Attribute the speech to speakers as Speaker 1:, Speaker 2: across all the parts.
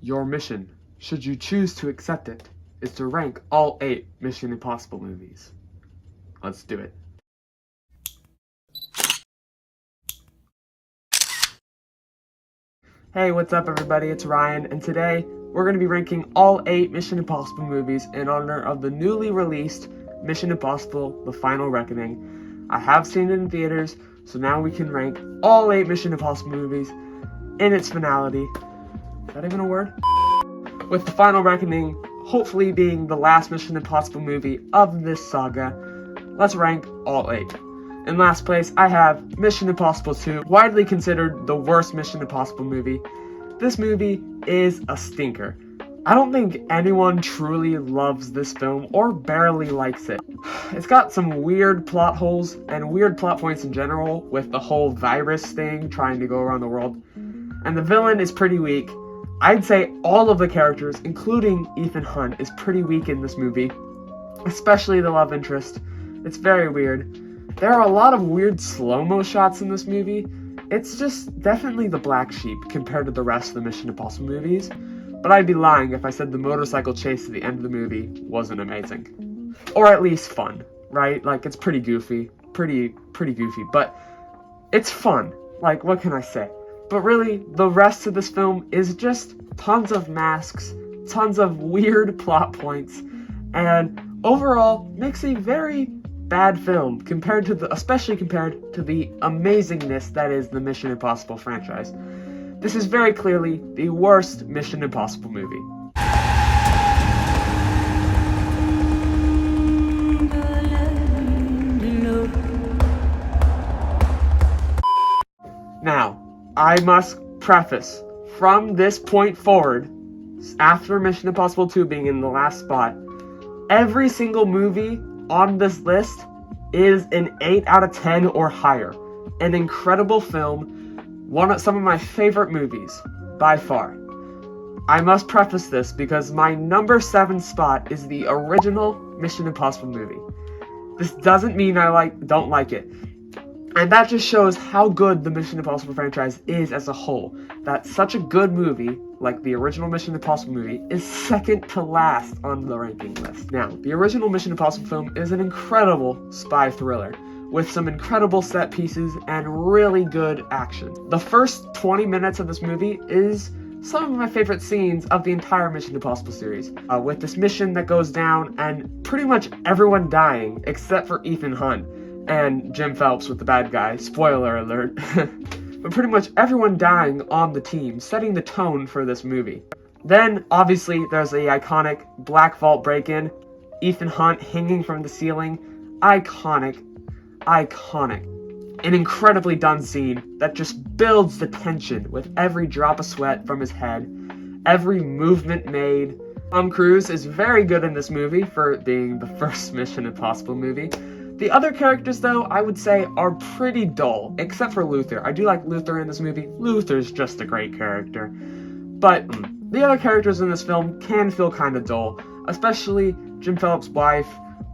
Speaker 1: Your mission, should you choose to accept it, is to rank all 8 Mission Impossible movies. Let's do it. Hey, what's up everybody? It's Ryan, and today we're going to be ranking all 8 Mission Impossible movies in honor of the newly released Mission Impossible: The Final Reckoning. I have seen it in theaters, so now we can rank all 8 Mission Impossible movies in its finality. Is that even a word? With The Final Reckoning hopefully being the last Mission Impossible movie of this saga, let's rank all 8. In last place, I have Mission Impossible 2, widely considered the worst Mission Impossible movie. This movie is a stinker. I don't think anyone truly loves this film or barely likes it. It's got some weird plot holes and weird plot points in general, with the whole virus thing trying to go around the world. And the villain is pretty weak. I'd say all of the characters, including Ethan Hunt, is pretty weak in this movie, especially the love interest. It's very weird. There are a lot of weird slow-mo shots in this movie. It's just definitely the black sheep compared to the rest of the Mission Impossible movies, but I'd be lying if I said the motorcycle chase at the end of the movie wasn't amazing. Or at least fun, right? Like, it's pretty goofy, pretty goofy, but it's fun. Like, what can I say? But really, the rest of this film is just tons of masks, tons of weird plot points, and overall makes a very bad film especially compared to the amazingness that is the Mission Impossible franchise. This is very clearly the worst Mission Impossible movie. Now, I must preface, from this point forward, after Mission Impossible 2 being in the last spot, every single movie on this list is an 8 out of 10 or higher. An incredible film, some of my favorite movies, by far. I must preface this because my number 7 spot is the original Mission Impossible movie. This doesn't mean I don't like it. And that just shows how good the Mission Impossible franchise is as a whole. That such a good movie, like the original Mission Impossible movie, is second to last on the ranking list. Now, the original Mission Impossible film is an incredible spy thriller, with some incredible set pieces and really good action. The first 20 minutes of this movie is some of my favorite scenes of the entire Mission Impossible series, with this mission that goes down and pretty much everyone dying except for Ethan Hunt and Jim Phelps with the bad guy, spoiler alert, but pretty much everyone dying on the team, setting the tone for this movie. Then, obviously, there's the iconic Black Vault break-in, Ethan Hunt hanging from the ceiling, iconic. An incredibly done scene that just builds the tension with every drop of sweat from his head, every movement made. Tom Cruise is very good in this movie for being the first Mission Impossible movie. The other characters, though, I would say are pretty dull, except for Luther. I do like Luther in this movie. Luther's just a great character. But the other characters in this film can feel kind of dull, especially Jim Phelps' wife,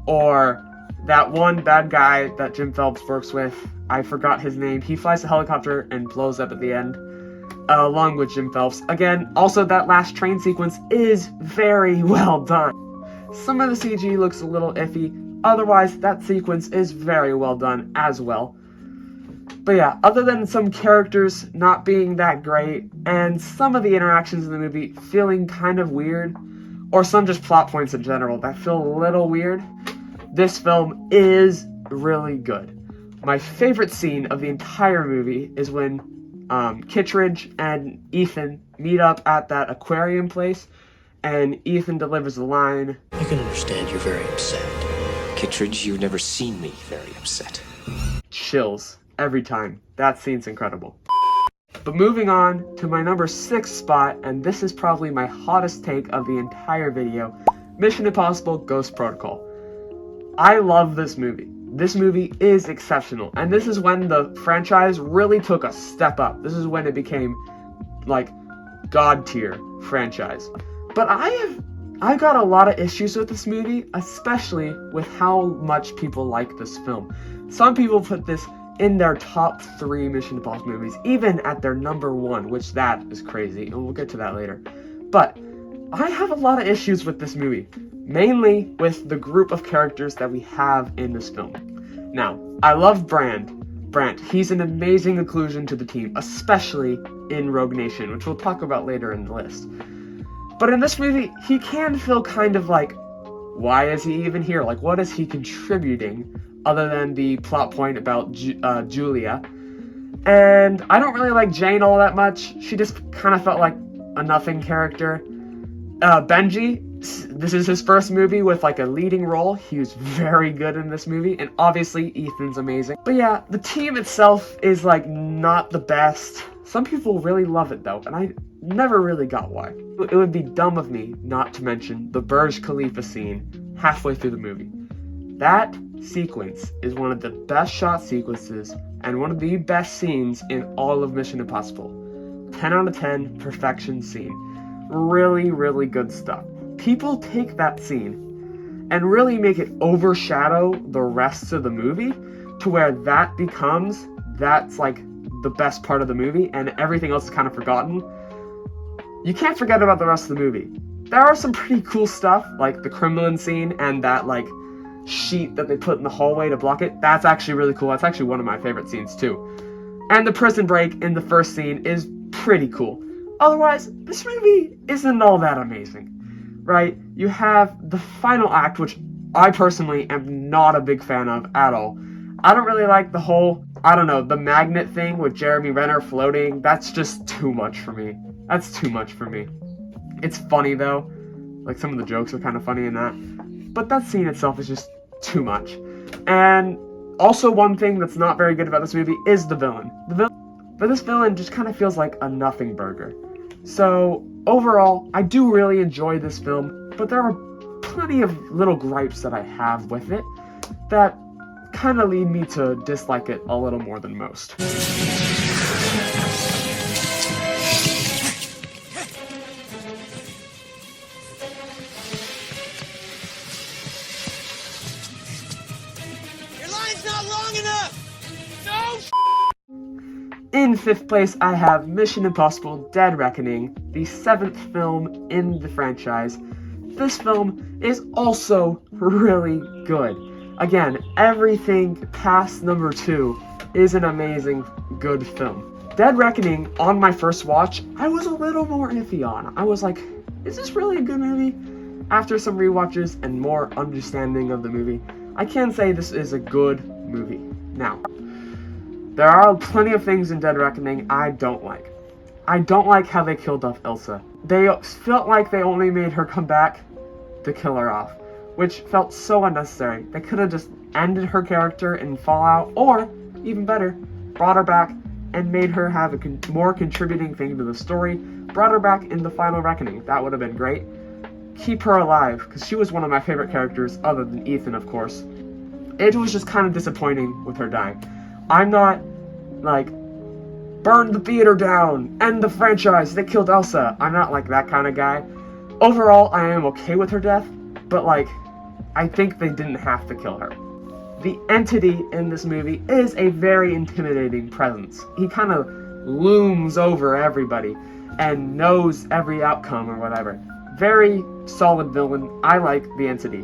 Speaker 1: or that one bad guy that Jim Phelps works with. I forgot his name. He flies a helicopter and blows up at the end, along with Jim Phelps. Again, also that last train sequence is very well done. Some of the CG looks a little iffy. Otherwise, that sequence is very well done as well. But yeah, other than some characters not being that great, and some of the interactions in the movie feeling kind of weird, or some just plot points in general that feel a little weird, this film is really good. My favorite scene of the entire movie is when Kittredge and Ethan meet up at that aquarium place, and Ethan delivers the line,
Speaker 2: "I can understand you're very upset.
Speaker 3: Kittredge, you've never seen me very upset."
Speaker 1: Chills every time. That scene's incredible. But moving on to my number 6 spot, and this is probably my hottest take of the entire video, Mission Impossible: Ghost Protocol. I love this movie. This movie is exceptional, and this is when the franchise really took a step up. This is when it became like god tier franchise. But I got a lot of issues with this movie, especially with how much people like this film. Some people put this in their top 3 Mission Impossible movies, even at their number 1, which that is crazy, and we'll get to that later. But I have a lot of issues with this movie, mainly with the group of characters that we have in this film. Now, I love Brant. He's an amazing inclusion to the team, especially in Rogue Nation, which we'll talk about later in the list. But in this movie, he can feel kind of like, why is he even here? Like, what is he contributing other than the plot point about Julia? And I don't really like Jane all that much. She just kind of felt like a nothing character. Benji, this is his first movie with like a leading role. He was very good in this movie, and obviously Ethan's amazing. But yeah, the team itself is like not the best. Some people really love it though, and I never really got why. It would be dumb of me not to mention the Burj Khalifa scene halfway through the movie. That sequence is one of the best shot sequences and one of the best scenes in all of Mission Impossible. 10 out of 10, perfection scene. Really, really good stuff. People take that scene and really make it overshadow the rest of the movie to where that's like the best part of the movie and everything else is kind of forgotten. You can't forget about the rest of the movie. There are some pretty cool stuff, like the Kremlin scene and that like sheet that they put in the hallway to block it. That's actually really cool. That's actually one of my favorite scenes too. And the prison break in the first scene is pretty cool. Otherwise, this movie isn't all that amazing, right? You have the final act, which I personally am not a big fan of at all. I don't really like the whole, the magnet thing with Jeremy Renner floating. That's just too much for me. That's too much for me. It's funny though. Like some of the jokes are kind of funny in that. But that scene itself is just too much. And also one thing that's not very good about this movie is the villain. But this villain just kind of feels like a nothing burger. So overall, I do really enjoy this film, but there are plenty of little gripes that I have with it that kind of lead me to dislike it a little more than most.
Speaker 4: Your line's not long enough! No!
Speaker 1: In fifth place, I have Mission Impossible: Dead Reckoning, the 7th film in the franchise. This film is also really good. Again, everything past number 2 is an amazing, good film. Dead Reckoning, on my first watch, I was a little more iffy on. I was like, is this really a good movie? After some rewatches and more understanding of the movie, I can say this is a good movie. Now, there are plenty of things in Dead Reckoning I don't like. I don't like how they killed off Elsa. They felt like they only made her come back to kill her off, which felt so unnecessary. They could have just ended her character in Fallout, or, even better, brought her back and made her have a more contributing thing to the story, brought her back in the Final Reckoning. That would have been great. Keep her alive, because she was one of my favorite characters, other than Ethan, of course. It was just kind of disappointing with her dying. I'm not, like, burn the theater down, end the franchise, they killed Elsa. I'm not, like, that kind of guy. Overall, I am okay with her death, but, like, I think they didn't have to kill her. The entity in this movie is a very intimidating presence. He kind of looms over everybody and knows every outcome or whatever. Very solid villain. I like the entity.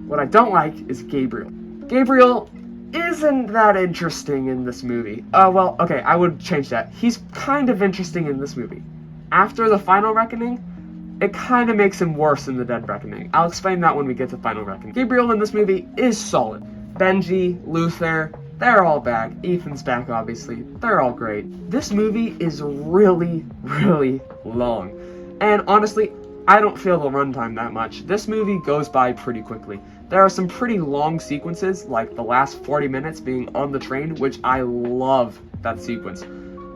Speaker 1: What I don't like is Gabriel. Gabriel isn't that interesting in this movie. Well, okay, I would change that. He's kind of interesting in this movie. After the Final Reckoning, it kind of makes him worse in the Dead Reckoning. I'll explain that when we get to Final Reckoning. Gabriel in this movie is solid. Benji, Luther, they're all back. Ethan's back, obviously. They're all great. This movie is really, really long. And honestly, I don't feel the runtime that much. This movie goes by pretty quickly. There are some pretty long sequences, like the last 40 minutes being on the train, which I love that sequence.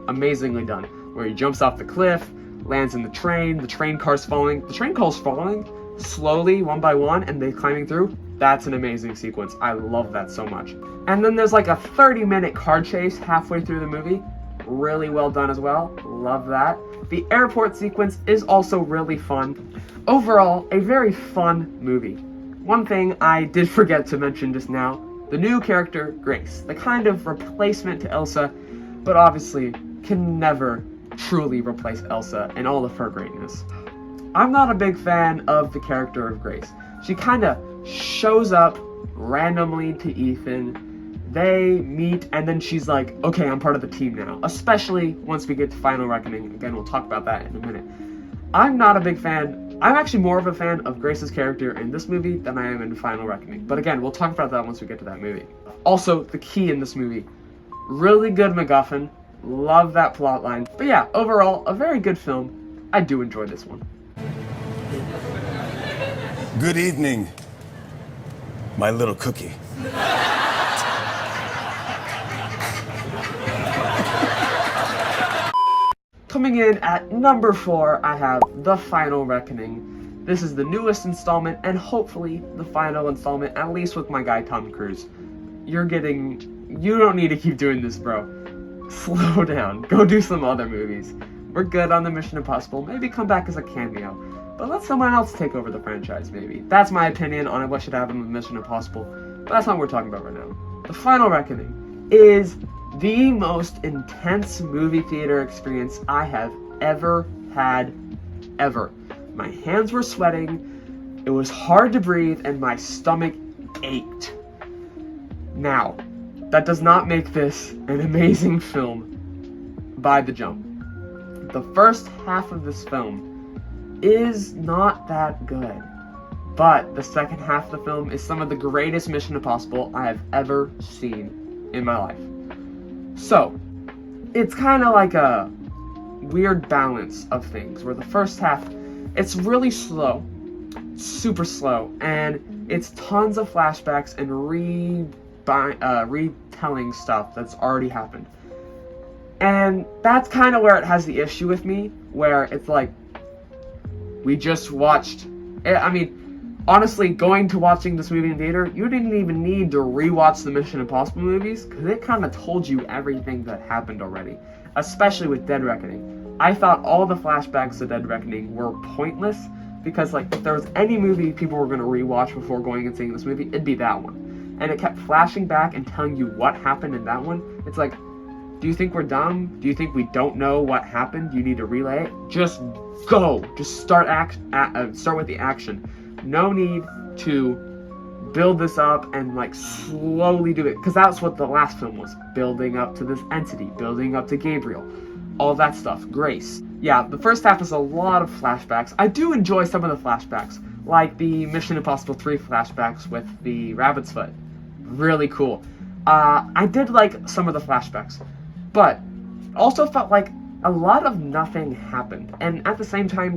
Speaker 1: Amazingly done. Where he jumps off the cliff, lands in the train car's falling. The train car's falling slowly, one by one, and they're climbing through. That's an amazing sequence. I love that so much. And then there's like a 30-minute car chase halfway through the movie. Really well done as well. Love that. The airport sequence is also really fun. Overall, a very fun movie. One thing I did forget to mention just now, the new character, Grace. The kind of replacement to Elsa, but obviously can never truly replace Elsa and all of her greatness. I'm not a big fan of the character of Grace. She kind of shows up randomly to Ethan. They meet, and then she's like, okay, I'm part of the team now. Especially once we get to Final Reckoning. Again, we'll talk about that in a minute. I'm not a big fan. I'm actually more of a fan of Grace's character in this movie than I am in Final Reckoning. But again, we'll talk about that once we get to that movie. Also, the key in this movie. Really good MacGuffin. Love that plot line. But yeah, overall, a very good film. I do enjoy this one.
Speaker 5: Good evening, my little cookie.
Speaker 1: Coming in at number 4, I have The Final Reckoning. This is the newest installment, and hopefully the final installment, at least with my guy Tom Cruise. You don't need to keep doing this, bro. Slow down. Go do some other movies. We're good on the Mission Impossible. Maybe come back as a cameo. But let someone else take over the franchise, maybe. That's my opinion on what should happen with Mission Impossible. But that's not what we're talking about right now. The Final Reckoning is the most intense movie theater experience I have ever had, ever. My hands were sweating, it was hard to breathe, and my stomach ached. Now, that does not make this an amazing film by the jump. The first half of this film is not that good, but the second half of the film is some of the greatest Mission Impossible I have ever seen in my life. So, it's kind of like a weird balance of things, where the first half, it's really slow, super slow, and it's tons of flashbacks and retelling stuff that's already happened. And that's kind of where it has the issue with me, where it's like, we just watched, honestly, going to watching this movie in theater, you didn't even need to rewatch the Mission Impossible movies, because it kind of told you everything that happened already, especially with Dead Reckoning. I thought all the flashbacks of Dead Reckoning were pointless, because like, if there was any movie people were going to rewatch before going and seeing this movie, it'd be that one. And it kept flashing back and telling you what happened in that one. It's like, do you think we're dumb? Do you think we don't know what happened? You need to relay it? Just go. Just start with the action. No need to build this up and like slowly do it, because that's what the last film was, building up to this entity, building up to Gabriel, all that stuff. Grace. Yeah, the first half is a lot of flashbacks. I do enjoy some of the flashbacks, like the Mission Impossible 3 flashbacks with the rabbit's foot. Really cool. I did like some of the flashbacks, but also felt like a lot of nothing happened. And at the same time,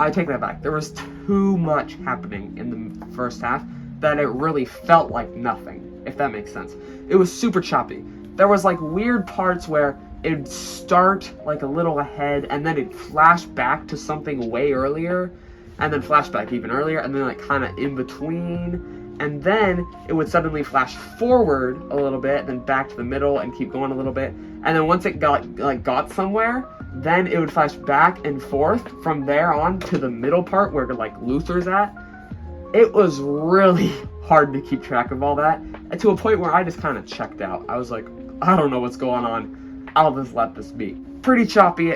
Speaker 1: I take that back. There was too much happening in the first half that it really felt like nothing, if that makes sense. It was super choppy. There was like weird parts where it'd start like a little ahead and then it'd flash back to something way earlier and then flash back even earlier and then like kind of in between. And then it would suddenly flash forward a little bit, then back to the middle and keep going a little bit. And then once it got somewhere, then it would flash back and forth from there on to the middle part where like Luther's at. It was really hard to keep track of all that, and to a point where I just kind of checked out. I was like, I don't know what's going on. I'll just let this be. Pretty choppy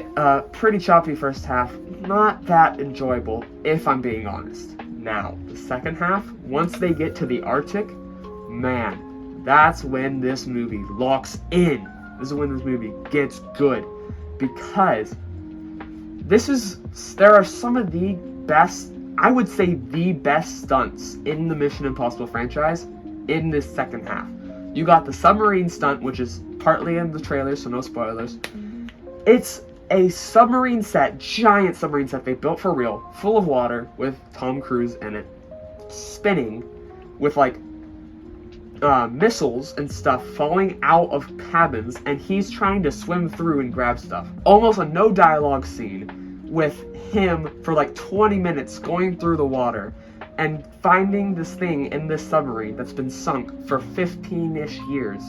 Speaker 1: first half. Not that enjoyable, if I'm being honest. Now, the second half, once they get to the Arctic, man, that's when this movie locks in. This is when this movie gets good. Because there are some of the best, I would say the best stunts in the Mission Impossible franchise in this second half. You got the submarine stunt, which is partly in the trailer, so no spoilers. It's a submarine set, giant submarine set they built for real, full of water, with Tom Cruise in it, spinning, with like missiles and stuff falling out of cabins, and he's trying to swim through and grab stuff. Almost a no dialogue scene with him for like 20 minutes going through the water and finding this thing in this submarine that's been sunk for 15-ish years.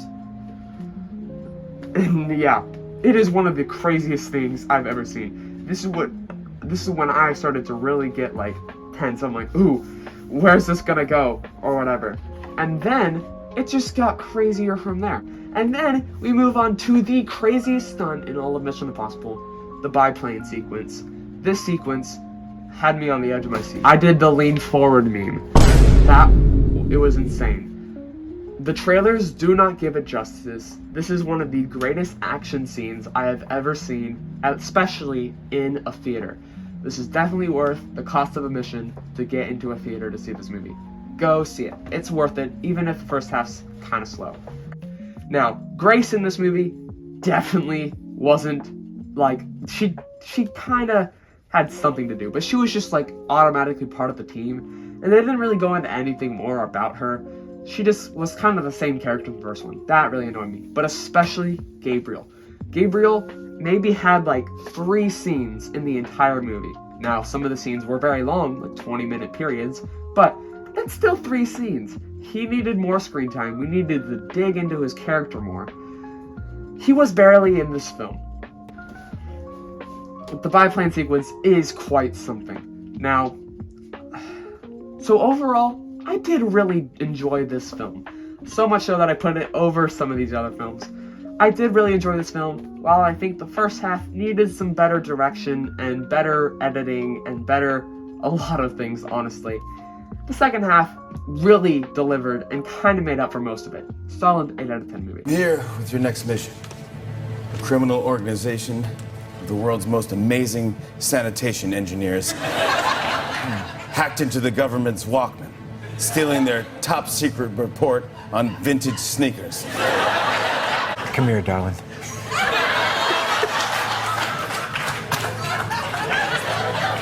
Speaker 1: And yeah, it is one of the craziest things I've ever seen. This is when I started to really get like tense. I'm like, ooh, where's this gonna go? Or whatever. And then it just got crazier from there. And then we move on to the craziest stunt in all of Mission Impossible, the biplane sequence. this sequence had me on the edge of my seat. I did the lean forward meme. It was insane. The trailers do not give it justice. This is one of the greatest action scenes I have ever seen, especially in a theater. This is definitely worth the cost of admission to get into a theater to see this movie. Go see it. It's worth it, even if the first half's kind of slow. Now, Grace in this movie definitely wasn't, like, she kind of had something to do, but she was just, like, automatically part of the team, and they didn't really go into anything more about her. She just was kind of the same character in the first one. That really annoyed me, but especially Gabriel. Gabriel maybe had, like, 3 scenes in the entire movie. Now, some of the scenes were very long, like 20-minute periods, but that's still 3 scenes. He needed more screen time. We needed to dig into his character more. He was barely in this film. The biplane sequence is quite something. Now, so overall, I did really enjoy this film. So much so that I put it over some of these other films. I did really enjoy this film. While I think the first half needed some better direction and better editing and a lot of things, honestly. The second half really delivered and kind of made up for most of it. Solid 8 out of 10 movie.
Speaker 5: Here with your next mission. A criminal organization of the world's most amazing sanitation engineers hacked into the government's Walkman, stealing their top secret report on vintage sneakers.
Speaker 6: Come here, darling.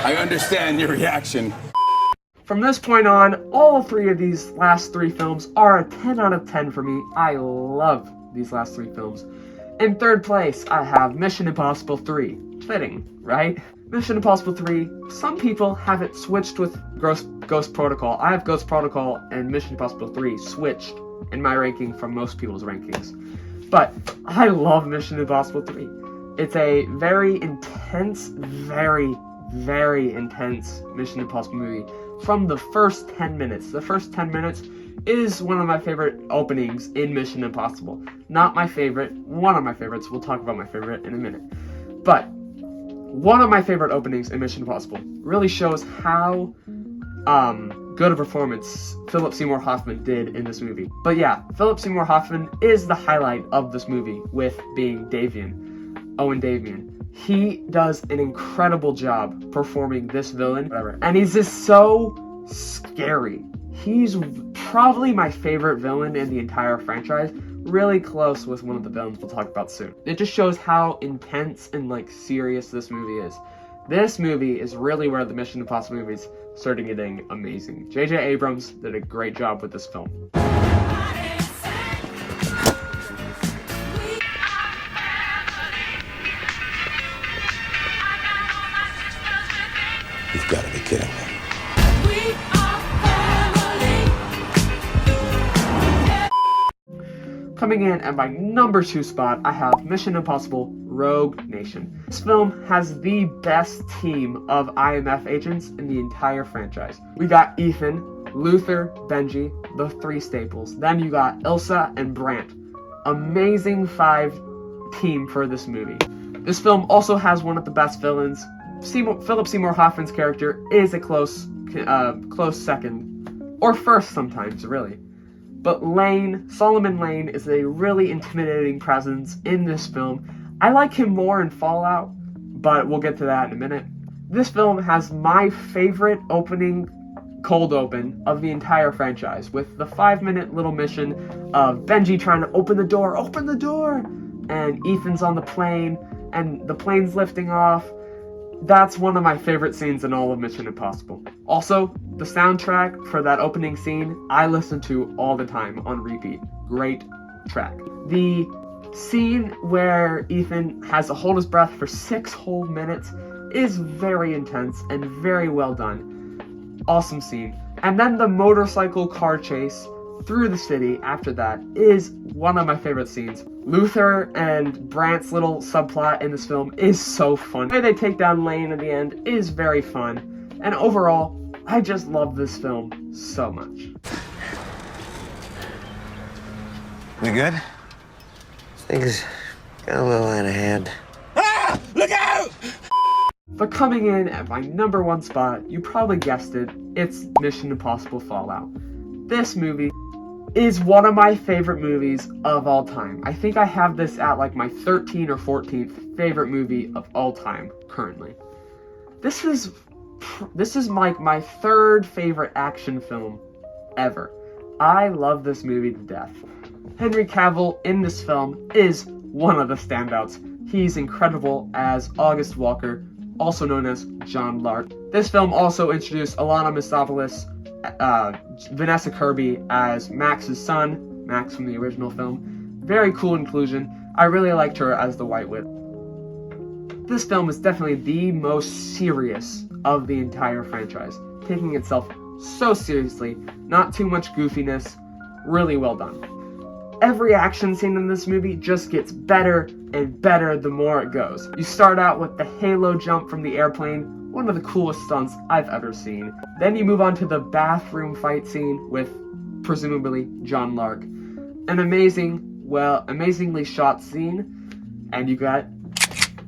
Speaker 5: I understand your reaction.
Speaker 1: From this point on, all 3 of these last 3 films are a 10 out of 10 for me. I love these last 3 films. In third place, I have Mission Impossible 3. Fitting, right? Mission Impossible 3, some people have it switched with Ghost Protocol. I have Ghost Protocol and Mission Impossible 3 switched in my ranking from most people's rankings. But I love Mission Impossible 3. It's a very intense, very intense Mission Impossible movie. From the first 10 minutes. The first 10 minutes is one of my favorite openings in Mission Impossible. Not my favorite, one of my favorites. We'll talk about my favorite in a minute. But one of my favorite openings in Mission Impossible really shows how good a performance Philip Seymour Hoffman did in this movie. But yeah, Philip Seymour Hoffman is the highlight of this movie, with being Davian, Owen Davian. He does an incredible job performing this villain, and he's just so scary. He's probably my favorite villain in the entire franchise, really close with one of the villains we'll talk about soon. It just shows how intense and, like, serious this movie is. This movie is really where the Mission Impossible movies started getting amazing. J.J. Abrams did a great job with this film.
Speaker 2: You've got to be kidding me.
Speaker 1: Coming in at my number 2 spot, I have Mission Impossible Rogue Nation. This film has the best team of IMF agents in the entire franchise. We got Ethan, Luther, Benji, the 3 staples. Then you got Ilsa and Brandt. Amazing 5 team for this movie. This film also has one of the best villains. Philip Seymour Hoffman's character is a close second, or first sometimes, really. But Solomon Lane is a really intimidating presence in this film. I like him more in Fallout, but we'll get to that in a minute. This film has my favorite cold open of the entire franchise, with the 5-minute little mission of Benji trying to open the door, and Ethan's on the plane, and the plane's lifting off. That's one of my favorite scenes in all of Mission Impossible. Also, the soundtrack for that opening scene, I listen to all the time on repeat. Great track. The scene where Ethan has to hold his breath for 6 whole minutes is very intense and very well done. Awesome scene. And then the motorcycle car chase through the city after that is one of my favorite scenes. Luther and Brandt's little subplot in this film is so fun. The way they take down Lane at the end is very fun. And overall, I just love this film so much.
Speaker 6: We good?
Speaker 2: Things got a little out of hand.
Speaker 4: Ah! Look out!
Speaker 1: But coming in at my number one spot, you probably guessed it, it's Mission Impossible Fallout. This movie is one of my favorite movies of all time. I think I have this at like my 13th or 14th favorite movie of all time currently. This is like my third favorite action film ever. I love this movie to death. Henry Cavill in this film is one of the standouts. He's incredible as August Walker, also known as John Lark. This film also introduced Alana Mistopoulos, Vanessa Kirby as Max's son, Max from the original film. Very cool inclusion. I really liked her as the White Widow. This film is definitely the most serious of the entire franchise, taking itself so seriously, not too much goofiness, really well done. Every action scene in this movie just gets better and better the more it goes. You start out with the halo jump from the airplane, one of the coolest stunts I've ever seen. Then you move on to the bathroom fight scene with, presumably, John Lark. An amazingly shot scene, and you got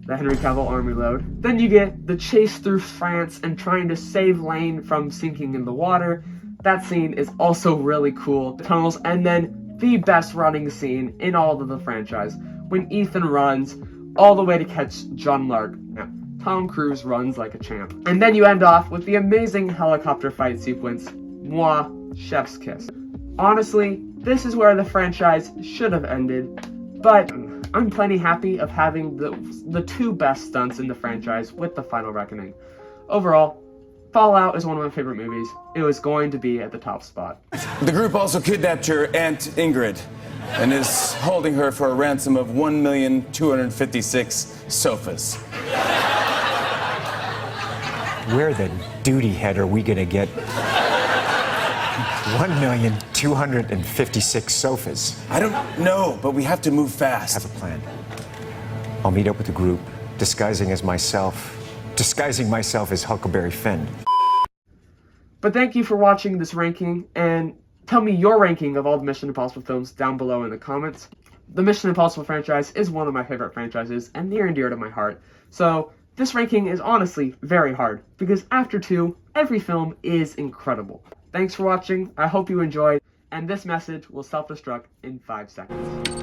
Speaker 1: the Henry Cavill army load. Then you get the chase through France and trying to save Lane from sinking in the water. That scene is also really cool. The tunnels, and then the best running scene in all of the franchise, when Ethan runs all the way to catch John Lark. Now, Tom Cruise runs like a champ. And then you end off with the amazing helicopter fight sequence. Mwah, chef's kiss. Honestly, this is where the franchise should have ended, but I'm plenty happy of having the two best stunts in the franchise with The Final Reckoning. Overall, Fallout is one of my favorite movies. It was going to be at the top spot.
Speaker 5: The group also kidnapped your Aunt Ingrid and is holding her for a ransom of 1,256 sofas.
Speaker 6: Where the duty head are we gonna get 1,256 sofas?
Speaker 5: I don't know, but we have to move fast.
Speaker 6: Have a plan. I'll meet up with the group, disguising myself as Huckleberry Finn.
Speaker 1: But thank you for watching this ranking, and tell me your ranking of all the Mission Impossible films down below in the comments. The Mission Impossible franchise is one of my favorite franchises and near and dear to my heart. So this ranking is honestly very hard, because after 2, every film is incredible. Thanks for watching, I hope you enjoyed, and this message will self-destruct in 5 seconds.